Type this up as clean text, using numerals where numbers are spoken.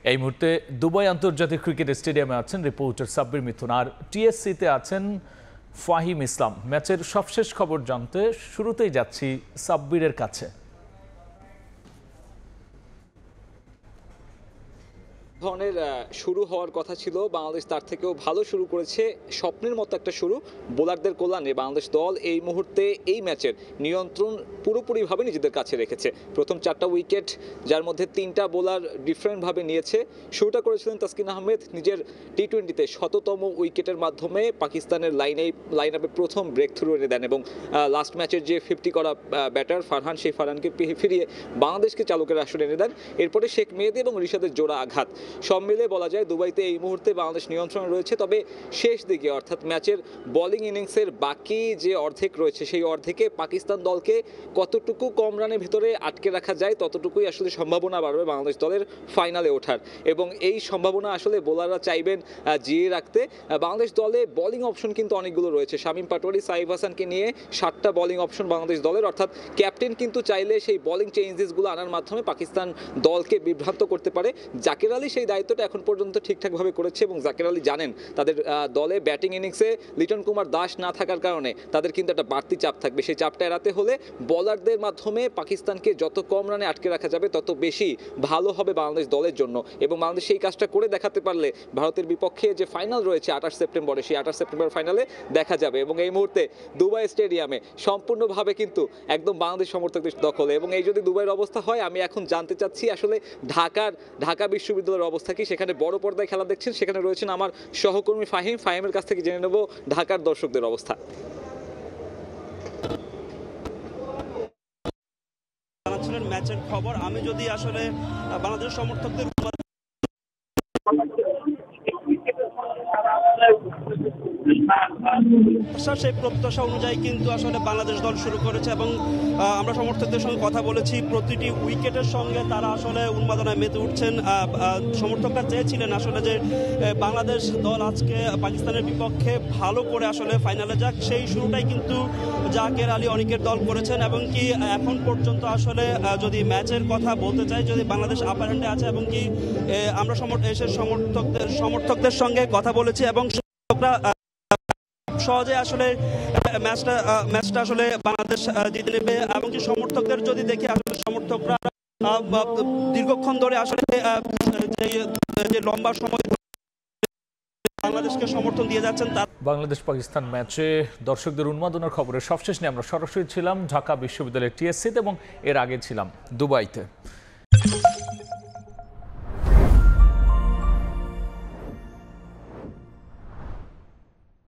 এই মুহূর্তে দুবাই আন্তর্জাতিক ক্রিকেট স্টেডিয়ামে আছেন রিপোর্টার সাব্বির মিথুন, আর টিএসসিতে আছেন ফাহিম ইসলাম। ম্যাচের সবশেষ খবর জানতে শুরুতেই যাচ্ছি সাব্বিরের কাছে। ধরনের শুরু হওয়ার কথা ছিল, বাংলাদেশ তার থেকেও ভালো শুরু করেছে। স্বপ্নের মতো একটা শুরু বোলারদের কল্যাণে বাংলাদেশ দল এই মুহূর্তে এই ম্যাচের নিয়ন্ত্রণ পুরোপুরিভাবে নিজেদের কাছে রেখেছে। প্রথম 4টা উইকেট, যার মধ্যে 3টা বোলার ডিফারেন্টভাবে নিয়েছে। শুরুটা করেছিলেন তাসকিন আহমেদ নিজের টি-20তে 100তম উইকেটের মাধ্যমে পাকিস্তানের লাইন আপে প্রথম ব্রেক থ্রু এনে দেন, এবং লাস্ট ম্যাচের যে 50 করা ব্যাটার ফারহান, সেই ফারহানকে ফিরিয়ে বাংলাদেশকে চালকের আসরে এনে দেন। এরপরে শেখ মেহেদী এবং রিশাদের জোড়া আঘাত, সব মিলে বলা যায় দুবাইতে এই মুহূর্তে বাংলাদেশ নিয়ন্ত্রণে রয়েছে। তবে শেষ দিকে অর্থাৎ ম্যাচের বোলিং ইনিংসের বাকি যে অর্ধেক রয়েছে, সেই অর্ধেকে পাকিস্তান দলকে কতটুকু কম রানের ভিতরে আটকে রাখা যায় ততটুকুই আসলে সম্ভাবনা বাড়বে বাংলাদেশ দলের ফাইনালে ওঠার, এবং এই সম্ভাবনা আসলে বোলাররা চাইবেন জিয়ে রাখতে। বাংলাদেশ দলে বোলিং অপশন কিন্তু অনেকগুলো রয়েছে। শামীম পাটোয়ারি, সাইফ হাসানকে নিয়ে 7টা বোলিং অপশন বাংলাদেশ দলের, অর্থাৎ ক্যাপ্টেন কিন্তু চাইলে সেই বোলিং চেঞ্জেসগুলো আনার মাধ্যমে পাকিস্তান দলকে বিভ্রান্ত করতে পারে। জাকের আলী সেই দায়িত্বটা এখন পর্যন্ত ঠিকঠাকভাবে করেছে, এবং জাকের আলী জানেন তাদের দলে ব্যাটিং ইনিংসে লিটন কুমার দাস না থাকার কারণে তাদের কিন্তু একটা বাড়তি চাপ থাকবে। সেই চাপটা এড়াতে হলে বোলারদের মাধ্যমে পাকিস্তানকে যত কম রানে আটকে রাখা যাবে তত বেশি ভালো হবে বাংলাদেশ দলের জন্য, এবং বাংলাদেশ সেই কাজটা করে দেখাতে পারলে ভারতের বিপক্ষে যে ফাইনাল রয়েছে 28 সেপ্টেম্বরে, সেই 28 সেপ্টেম্বর ফাইনালে দেখা যাবে। এবং এই মুহূর্তে দুবাই স্টেডিয়ামে সম্পূর্ণভাবে কিন্তু একদম বাংলাদেশ সমর্থকদের দখলে, এবং এই যদি দুবাইয়ের অবস্থা হয়, আমি এখন জানতে চাচ্ছি আসলে ঢাকা বিশ্ববিদ্যালয়ের অবস্থা কি। সেখানে বড় পর্দায় খেলা দেখছেন, সেখানে রয়েছেন আমার সহকর্মী ফাহিমের কাছ থেকে জেনে নেব ঢাকার দর্শকদের অবস্থা। জানাচ্ছিলেন ম্যাচের খবর। আমি যদি আসলে বাংলাদেশ সমর্থকদের সেই প্রত্যাশা অনুযায়ী কিন্তু আসলে বাংলাদেশ দল শুরু করেছে, এবং আমরা সমর্থকদের সঙ্গে কথা বলেছি। প্রতিটি উইকেটের সঙ্গে তারা আসলে উন্মাদনায় মেতে উঠছেন। সমর্থকরা চেয়েছিলেন আসলে যে বাংলাদেশ দল আজকে পাকিস্তানের বিপক্ষে ভালো করে আসলে ফাইনালে যাক। সেই শুরুটাই কিন্তু জাকের আলী অনেকের দল করেছেন, এবং কি এখন পর্যন্ত আসলে যদি ম্যাচের কথা বলতে চাই, যদি বাংলাদেশ আপার হ্যান্ডে আছে, এবং কি আমরা সমর্থকদের সঙ্গে কথা বলেছি, এবং সহজে আসলে ম্যাচটা আসলে বাংলাদেশ জিতে নেবে। এবং কি সমর্থকদের যদি দেখি, আসলে সমর্থকরা দীর্ঘক্ষণ ধরে আসলে যে লম্বা সময় বাংলাদেশকে সমর্থন দিয়ে যাচ্ছেন। বাংলাদেশ পাকিস্তান ম্যাচে দর্শকদের উন্মাদনার খবরের সবশেষ নিয়ে আমরা সরাসরি ছিলাম ঢাকা বিশ্ববিদ্যালয়ের টিএসসিতে, এবং এর আগে ছিলাম দুবাইতে।